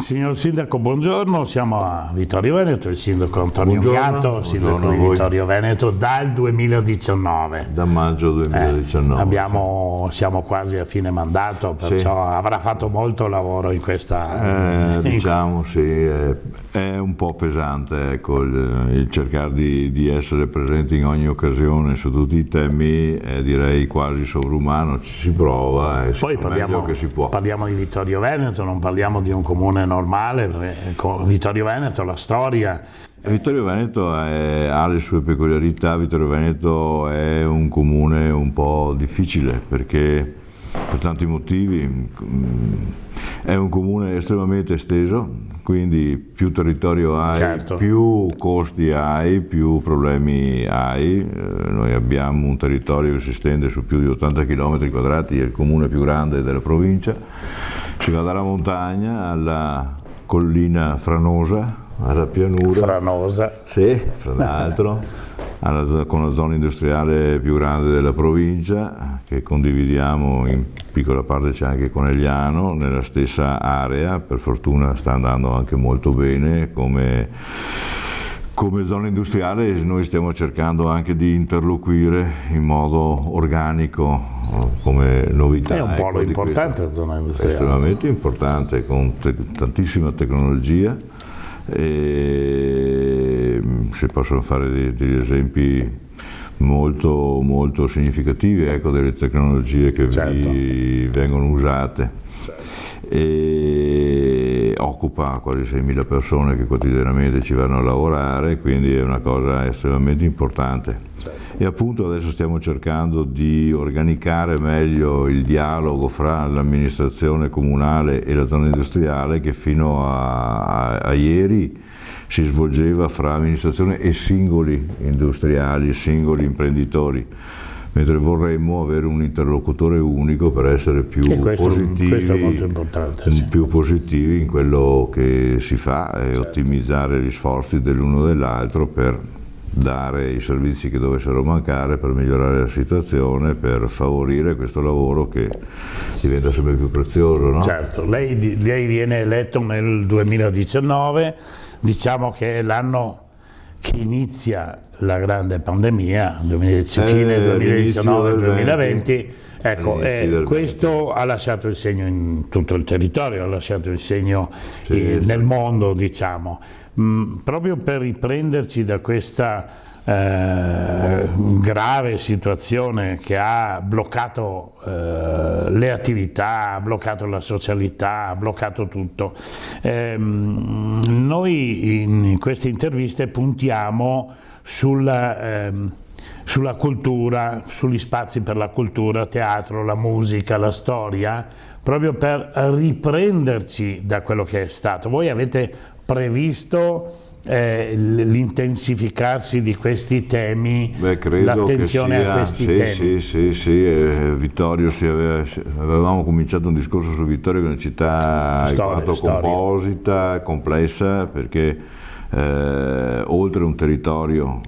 Signor Sindaco, buongiorno, siamo a Vittorio Veneto, il Sindaco Antonio Gatto, Sindaco di Vittorio Veneto dal 2019. Da maggio 2019. Siamo quasi a fine mandato, perciò avrà fatto molto lavoro in questa... Diciamo è un po' pesante, ecco, il cercare di essere presenti in ogni occasione su tutti i temi, direi quasi sovrumano, ci si prova e poi meglio che si può. Parliamo di Vittorio Veneto, non parliamo di un comune normale, perché con Vittorio Veneto la storia... Vittorio Veneto ha le sue peculiarità. Vittorio Veneto è un comune un po' difficile perché per tanti motivi è un comune estremamente esteso, quindi più territorio hai, certo, più costi hai, più problemi hai. Noi abbiamo un territorio che si estende su più di 80 km quadrati, è il comune più grande della provincia. Si va dalla montagna alla collina franosa, alla pianura, franosa, sì, fra l'altro, con la zona industriale più grande della provincia, che condividiamo in piccola parte, c'è anche Conegliano nella stessa area. Per fortuna sta andando anche molto bene come zona industriale. Noi stiamo cercando anche di interloquire in modo organico come novità. È un polo importante la zona industriale. È estremamente importante, con tantissima tecnologia. E si possono fare degli esempi molto, molto significativi, ecco, delle tecnologie che vi vengono usate. E occupa quasi 6.000 persone che quotidianamente ci vanno a lavorare, quindi è una cosa estremamente importante. E appunto adesso stiamo cercando di organizzare meglio il dialogo fra l'amministrazione comunale e la zona industriale, che fino a ieri si svolgeva fra amministrazione e singoli industriali, singoli imprenditori, mentre vorremmo avere un interlocutore unico per essere più positivi, questo è molto importante, più positivi in quello che si fa e ottimizzare gli sforzi dell'uno e dell'altro per dare i servizi che dovessero mancare, per migliorare la situazione, per favorire questo lavoro che diventa sempre più prezioso, no? Certo, lei viene eletto nel 2019, diciamo che è l'anno che inizia la grande pandemia, fine 2019-2020, ecco, questo ha lasciato il segno in tutto il territorio, ha lasciato il segno nel mondo, diciamo. Proprio per riprenderci da questa grave situazione che ha bloccato le attività, ha bloccato la socialità, ha bloccato tutto. Noi in queste interviste puntiamo sulla cultura, sugli spazi per la cultura, teatro, la musica, la storia, proprio per riprenderci da quello che è stato. Voi avete previsto l'intensificarsi di questi temi, l'attenzione a questi temi? Sì, Vittorio, avevamo cominciato un discorso su Vittorio, che è una città composita, complessa, perché oltre un territorio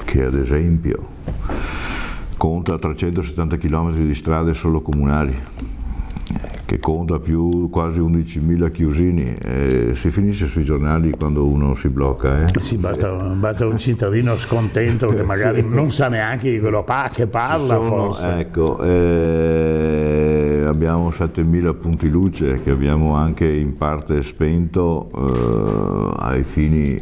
che ad esempio conta 370 km di strade solo comunali, che conta quasi 11.000 chiusini, si finisce sui giornali quando uno si blocca. Sì, basta un cittadino scontento che magari non sa neanche di quello che parla, forse. Ecco, abbiamo 7.000 punti luce che abbiamo anche in parte spento ai fini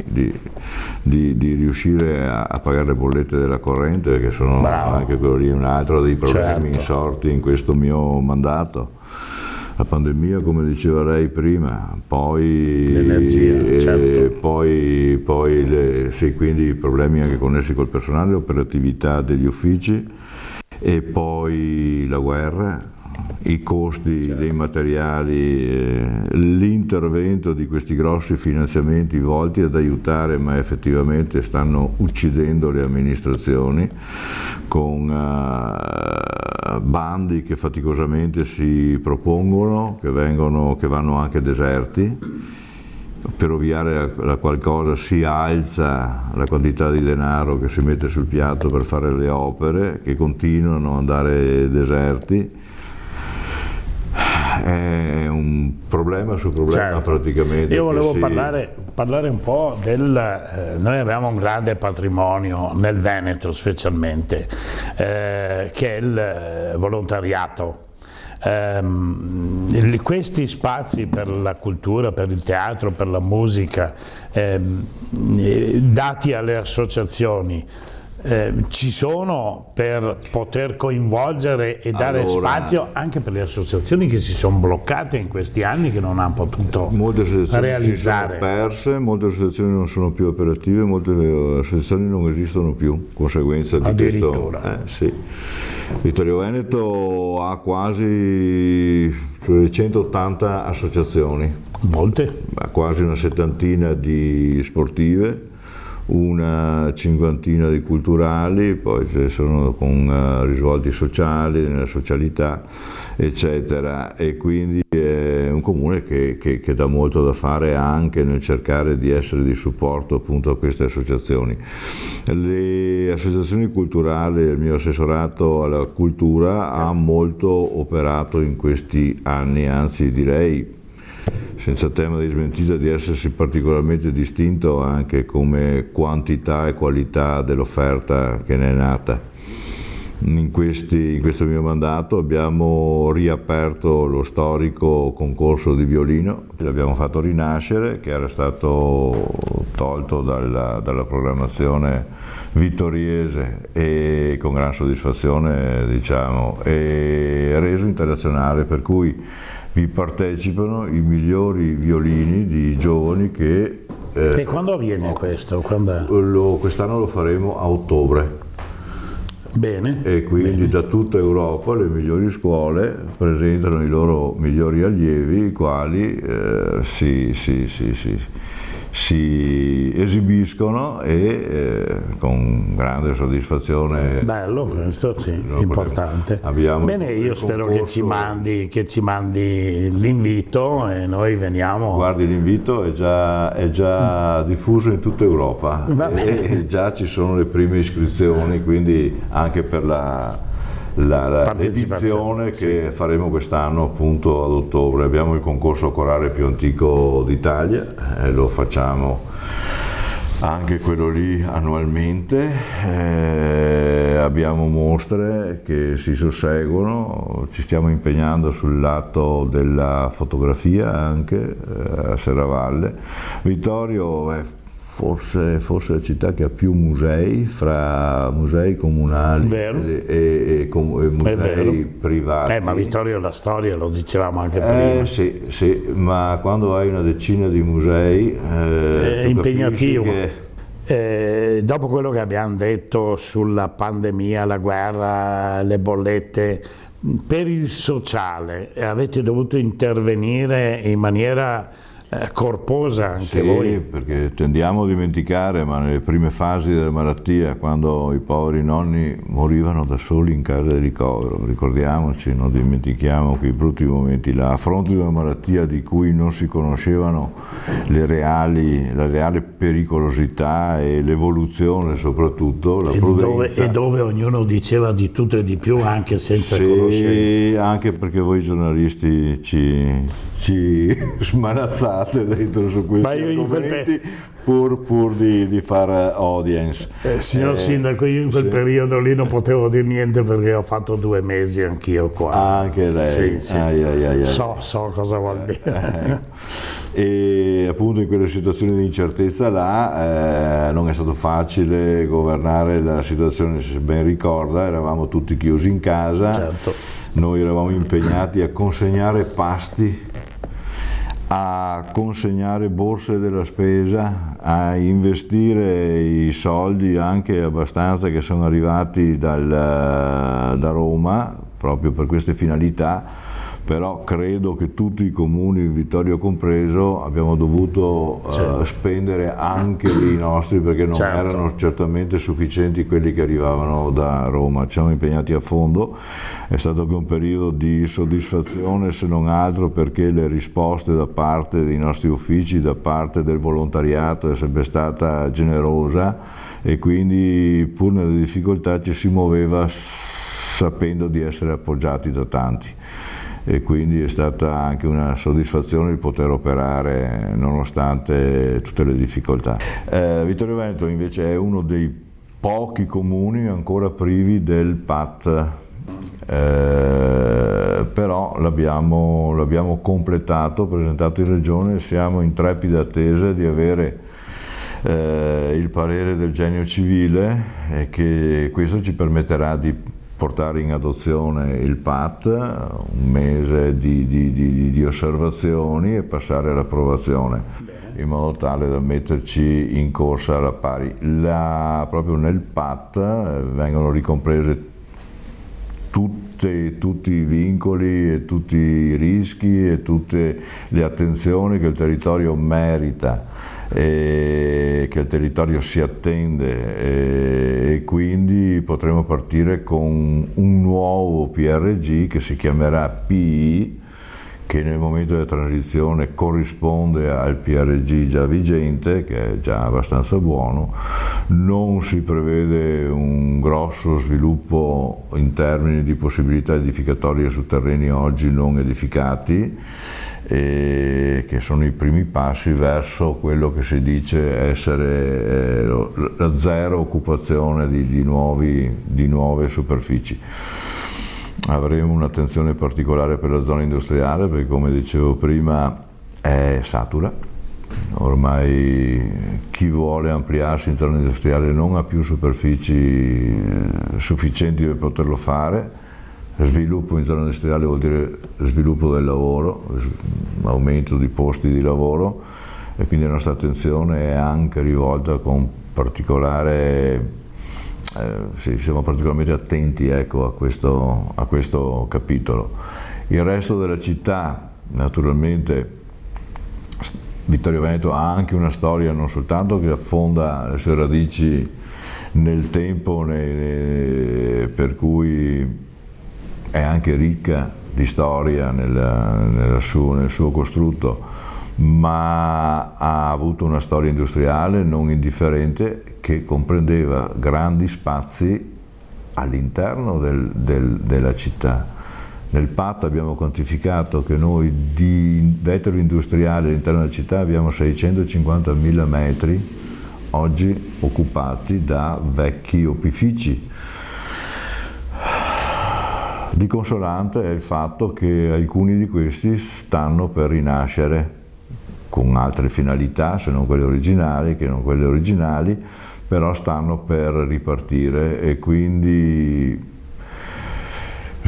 di riuscire a pagare le bollette della corrente, che sono anche quello lì un altro dei problemi insorti in questo mio mandato. La pandemia, come diceva lei prima, poi l'energia, quindi i problemi anche connessi col personale, l'operatività degli uffici, e poi la guerra, i costi dei materiali, l'intervento di questi grossi finanziamenti volti ad aiutare, ma effettivamente stanno uccidendo le amministrazioni, con bandi che faticosamente si propongono, che vanno anche deserti. Per ovviare a qualcosa si alza la quantità di denaro che si mette sul piatto per fare le opere, che continuano ad andare deserti. è un problema su problema, certo. praticamente. Io volevo parlare un po' noi abbiamo un grande patrimonio nel Veneto specialmente, che è il volontariato. Questi spazi per la cultura, per il teatro, per la musica, dati alle associazioni, ci sono per poter coinvolgere e dare spazio anche per le associazioni che si sono bloccate in questi anni, che non hanno potuto realizzare. Si sono perse, molte associazioni non sono più operative, molte associazioni non esistono più, conseguenza di addirittura. questo. Sì. Vittorio Veneto ha quasi 180 associazioni, molte, quasi una settantina di sportive, una cinquantina di culturali, poi ci sono con risvolti sociali, nella socialità, eccetera, e quindi è un comune che dà molto da fare anche nel cercare di essere di supporto appunto a queste associazioni. Le associazioni culturali, il mio assessorato alla cultura ha molto operato in questi anni, anzi direi senza tema di smentita di essersi particolarmente distinto anche come quantità e qualità dell'offerta che ne è nata. In questo mio mandato abbiamo riaperto lo storico concorso di violino, l'abbiamo fatto rinascere, che era stato tolto dalla programmazione vittoriese e con gran soddisfazione, diciamo, e reso internazionale, per cui vi partecipano i migliori violini di giovani che... E quando avviene questo? Quest'anno lo faremo a ottobre. Bene. E quindi da tutta Europa le migliori scuole presentano i loro migliori allievi, i quali si esibiscono e con grande soddisfazione. Bello questo, sì, importante. Bene, io spero che ci mandi l'invito e noi veniamo. Guardi, l'invito è già diffuso in tutta Europa e già ci sono le prime iscrizioni, quindi anche per l'edizione che faremo quest'anno appunto ad ottobre. Abbiamo il concorso corale più antico d'Italia, lo facciamo anche quello lì annualmente, abbiamo mostre che si susseguono, ci stiamo impegnando sul lato della fotografia anche a Serravalle. Vittorio forse la città che ha più musei, fra musei comunali e musei privati. Ma Vittorio la storia, lo dicevamo anche prima. Sì, ma quando hai una decina di musei è impegnativo. Dopo quello che abbiamo detto sulla pandemia, la guerra, le bollette, per il sociale avete dovuto intervenire in maniera corposa anche voi. Sì, perché tendiamo a dimenticare, ma nelle prime fasi della malattia, quando i poveri nonni morivano da soli in casa di ricovero, ricordiamoci, non dimentichiamo quei brutti momenti là, a fronte di una malattia di cui non si conoscevano la reale pericolosità e l'evoluzione, soprattutto la prudenza. E dove ognuno diceva di tutto e di più anche senza conoscenza. Anche perché voi giornalisti ci smanazzate dentro su questi argomenti pur di fare audience. Signor Sindaco, io in quel periodo lì non potevo dire niente perché ho fatto 2 mesi anch'io qua. Anche lei? Sì. So cosa vuol dire. E appunto in quelle situazioni di incertezza là non è stato facile governare la situazione, se ben ricorda, eravamo tutti chiusi in casa. Certo. Noi eravamo impegnati a consegnare pasti, a consegnare borse della spesa, a investire i soldi anche abbastanza che sono arrivati da Roma proprio per queste finalità. Però credo che tutti i comuni, Vittorio compreso, abbiamo dovuto spendere anche i nostri, perché non erano certamente sufficienti quelli che arrivavano da Roma. Ci siamo impegnati a fondo, è stato anche un periodo di soddisfazione, se non altro perché le risposte da parte dei nostri uffici, da parte del volontariato è sempre stata generosa, e quindi pur nelle difficoltà ci si muoveva sapendo di essere appoggiati da tanti. e quindi è stata anche una soddisfazione di poter operare nonostante tutte le difficoltà. Vittorio Veneto invece è uno dei pochi comuni ancora privi del PAT, però l'abbiamo completato, presentato in Regione e siamo in trepida attesa di avere il parere del Genio Civile, e che questo ci permetterà di portare in adozione il PAT, un mese di osservazioni e passare all'approvazione, in modo tale da metterci in corsa alla pari. Proprio nel PAT vengono ricomprese tutti i vincoli e tutti i rischi e tutte le attenzioni che il territorio merita e che il territorio si attende, e quindi potremo partire con un nuovo PRG che si chiamerà PI, che nel momento della transizione corrisponde al PRG già vigente, che è già abbastanza buono. Non si prevede un grosso sviluppo in termini di possibilità edificatorie su terreni oggi non edificati, e che sono i primi passi verso quello che si dice essere la zero occupazione di nuove superfici. Avremo un'attenzione particolare per la zona industriale, perché come dicevo prima è satura. Ormai chi vuole ampliarsi in zona industriale non ha più superfici sufficienti per poterlo fare. Sviluppo in zona industriale vuol dire sviluppo del lavoro, aumento di posti di lavoro, e quindi la nostra attenzione è anche rivolta con particolare siamo particolarmente attenti, ecco, a questo capitolo. Il resto della città, naturalmente, Vittorio Veneto ha anche una storia non soltanto che affonda le sue radici nel tempo, per cui è anche ricca di storia nel suo costrutto, ma ha avuto una storia industriale non indifferente, che comprendeva grandi spazi all'interno della città. Nel PAT abbiamo quantificato che noi di vetro industriale all'interno della città abbiamo 650.000 metri oggi occupati da vecchi opifici. Di consolante è il fatto che alcuni di questi stanno per rinascere con altre finalità, se non quelle originali, però stanno per ripartire, e quindi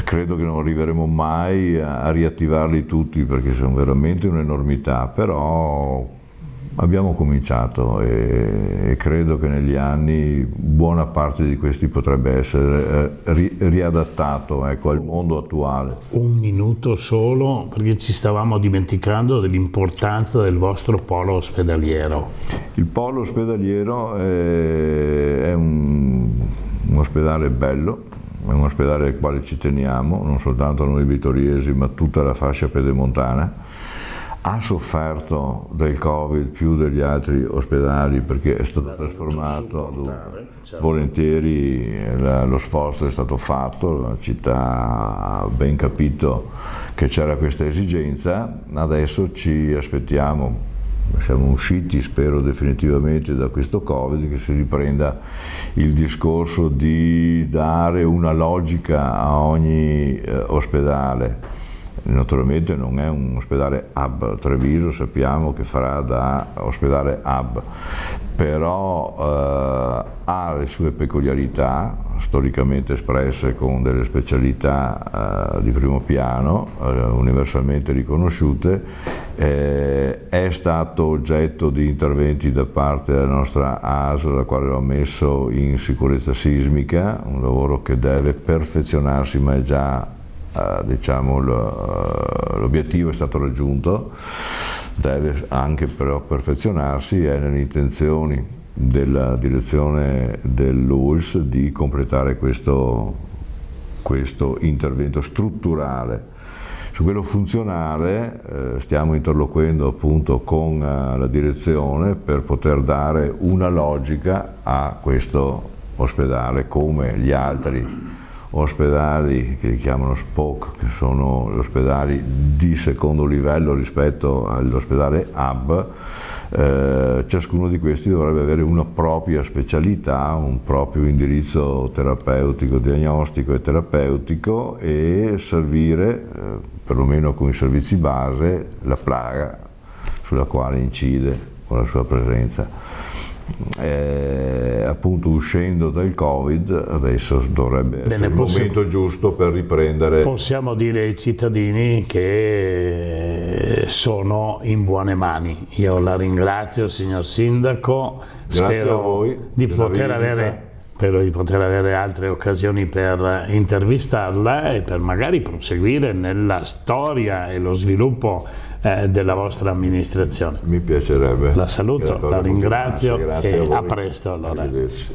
credo che non arriveremo mai a riattivarli tutti, perché sono veramente un'enormità, però abbiamo cominciato e credo che negli anni buona parte di questi potrebbe essere riadattato, ecco, al mondo attuale. Un minuto solo, perché ci stavamo dimenticando dell'importanza del vostro polo ospedaliero. Il polo ospedaliero è un ospedale bello, è un ospedale al quale ci teniamo, non soltanto noi vittoriesi ma tutta la fascia pedemontana. Ha sofferto del Covid più degli altri ospedali, perché è stato trasformato, volentieri lo sforzo è stato fatto, la città ha ben capito che c'era questa esigenza. Adesso ci aspettiamo, siamo usciti, spero definitivamente, da questo Covid, che si riprenda il discorso di dare una logica a ogni ospedale. Naturalmente non è un ospedale hub. Treviso sappiamo che farà da ospedale hub, però ha le sue peculiarità storicamente espresse con delle specialità di primo piano, universalmente riconosciute. È stato oggetto di interventi da parte della nostra ASL, la quale l'ha messo in sicurezza sismica, un lavoro che deve perfezionarsi, ma è già diciamo l'obiettivo è stato raggiunto, deve anche però perfezionarsi. È nelle intenzioni della direzione dell'ULSS di completare questo intervento strutturale. Su quello funzionale stiamo interloquendo appunto con la direzione per poter dare una logica a questo ospedale, come gli altri ospedali che li chiamano SPOC, che sono gli ospedali di secondo livello rispetto all'ospedale hub. Ciascuno di questi dovrebbe avere una propria specialità, un proprio indirizzo terapeutico, diagnostico e terapeutico, e servire, perlomeno con i servizi base, la plaga sulla quale incide con la sua presenza. Appunto, uscendo dal Covid, adesso dovrebbe essere il momento giusto per riprendere. Possiamo dire ai cittadini che sono in buone mani. Io la ringrazio, signor Sindaco, spero a voi di poter avere altre occasioni per intervistarla e per magari proseguire nella storia e lo sviluppo della vostra amministrazione. Mi piacerebbe. La saluto, la ringrazio Grazie e a a presto allora. Arrivederci.